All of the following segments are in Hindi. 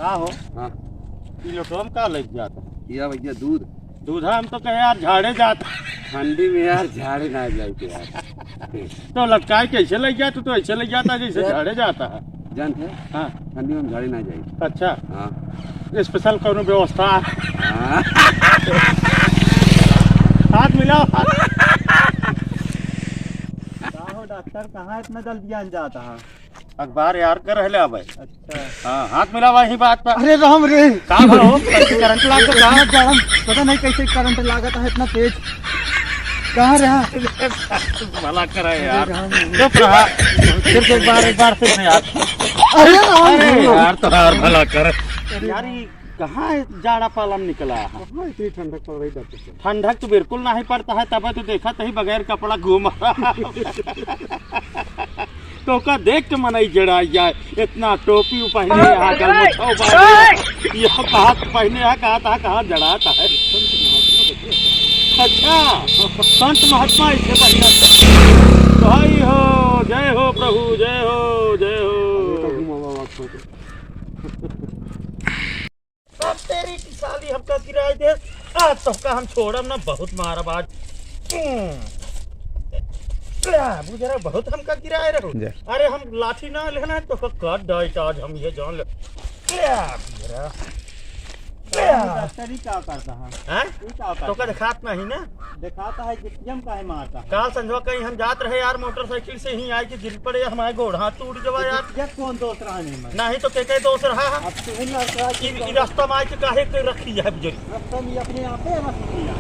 का हो? हाँ किलो का लग जाता या भैया दूध दूध हम तो कहे यार झाड़े जाता ठंडी में यार झाड़े ना जाते यार। तो लटकाए कैसे लग जाता तो ऐसे लग जाता जैसे झाड़े जाता है। जानते हैं हाँ ठंडी में हम झाड़े ना जाए। अच्छा हाँ स्पेशल कोनो व्यवस्था है? हाँ हाथ मिलाओ हो डॉक्टर कहाँ इतना जल्दी आ जाता है? अखबार यार कर रहे अब। अच्छा हाँ हाथ मिला वही बात पर। अरे राम रे कहाँ हो? करंट लाग तो कहाँ जा रहा हूँ? पता नहीं कैसे करंट लागत है इतना तेज। कहाँ रहा? भला करे यार चुप रहा सिर्फ एक बार फिर यार। अरे राम अरे यार तो यार भला कर यार। ये कहाँ जाड़ा पालम निकला है? इतनी ठंडक पड़ रही है। ठंडक तो बिल्कुल नहीं पड़ता है तब तो देखा तो ही बगैर कपड़ा घूम तो का देख के मन जड़ा जाए। इतना टोपी पहने यहाँ यह कहा पहने यहाँ कहाँ जड़ाता है। अच्छा संत महात्मा इससे बढ़िया भाई हो। जय हो प्रभु जय हो जय हो। अब तेरी की साली हमका किराए दे आज तो का हम छोड़म ना बहुत मारा बाज जरा बहुत हमका किराए रहो। अरे हम लाठी ना लेना है तो काट डाइट आज हम ये जान ले डॉक्टर ही क्या करता है? तो का दिखात नहीं ना दिखाता है जिम का है मारता है। काल संजवा कहीं हम जात रहे यार मोटरसाइकिल से ही आए कि गिर पड़े हमारे गोड़ हाथ टूट जावा यार। ये कौन दोस्त रहा नहीं तो के दोस्त रहा है रास्ता में आके काहे के रखी है बुजुर्ग रास्ता में अपने आप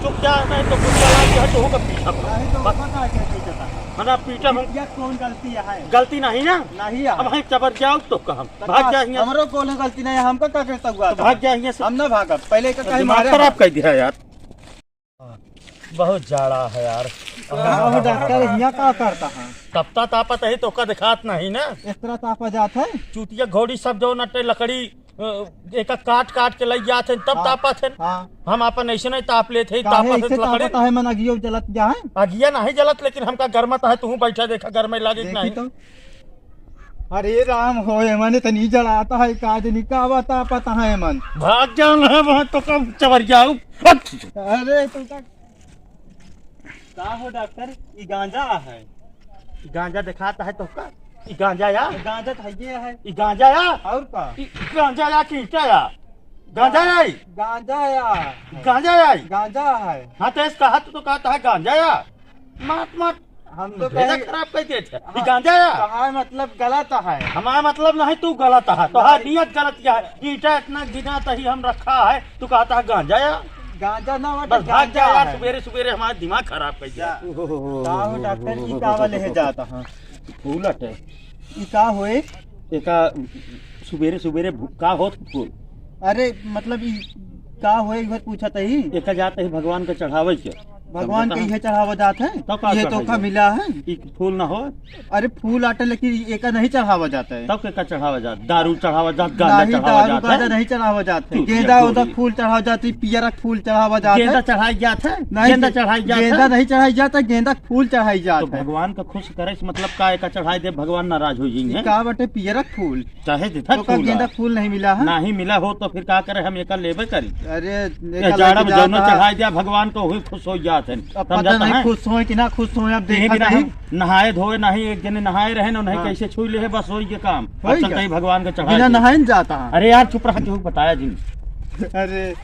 चुप जा नहीं तो कुछ चला तो होगा पीछा मना पीछा कौन गलती है? गलती नहीं ना नहीं अब हम चबर जाओ तो हम भाग जाएंगे। हमारो कोनो गलती नहीं है। हमका क्या करता हुआ भाग जाएंगे हम ना भागा पहले का कहीं मारे खराब कह दिया यार। बहुत जाड़ा है यार। डॉक्टर यहाँ क्या करता है? तपता तापत है तो का दिखात नहीं ना इस तरह तापा जात है। चूतिया घोड़ी सब जो नटे लकड़ी एक काट के लग जाते तब तापा थे। हम अपन ऐसे नहीं ताप लेते है मन अगियो जलत जा है। अगिया नहीं जलत लेकिन हमका गर्मत है। तू बैठा देखा गर्म लगे नहीं तो। अरे राम होए मन तनी जड़ाता है काज निकावता पता है मन भाग जाना है वहां तो कब चबर जाऊं। अरे तू का हो डॉक्टर? ये गांजा है। गांजा दिखाता है तो का ये गांजा या गांजा तो ये है। ये गांजा या और का गांजा या कीटा या गांजा या गांजा या गांजा है। हाँ तो इसका हाथ तो कहता है गांजा या मत हम तो खराब कहते थे ये गांजा या कहा मतलब गलत है। हमारा मतलब नहीं तू गलत है तो हाँ नियत गलत क्या है? ईटा इतना गिना तही हम रखा है तू कहता है गांजा या गांजा ना बस भाग जा यार। सवेरे सवेरे हमारा दिमाग खराब कर दिया। डॉक्टर ई का ले जाता है फूल हटे ई का होए एका सवेरे सवेरे का होत फूल। अरे मतलब ई का होए इधर पूछा तही एका जाते ही भगवान को चढ़ावे के भगवान के ये चढ़ावा जात है। ये तोहफा मिला है। फूल ना हो? अरे फूल आटे लेकिन एक नहीं चढ़ावा जाता है। तब क्या चढ़ावा जाता? दारू चढ़ावा जाता? गांजा चढ़ावा जाता है? नहीं चढ़ावा जाता है। गेंदा उधर फूल चढ़ावा जाता है। पियरक फूल चढ़ावा जाता है। गेंदा चढ़ाई जाता है? गेंदा चढ़ाई जाता है। गेंदा नहीं चढ़ाई जाता है। गेंदा फूल चढ़ाई जाता है। भगवान को खुश करे मतलब का एक चढ़ाई दे भगवान नाराज हो जाएंगे। का बटे पियरक फूल चाहे गेंदा फूल नहीं मिला है। नहीं मिला हो तो फिर क्या करे हम एक लेबे करी। अरे जाड़ा में जौन चढ़ाई दिया भगवान को हुई खुश हो जाते हैं। नहीं खुश हो कि ना खुश हो अब देखा नहीं नहाए धोए नहीं एक जने नहाए रहे ना नहीं कैसे छू ले बस वही के काम भगवान का चढ़ाई नहाए जाता। अरे यार चुप रहा क्यों बताया जी। अरे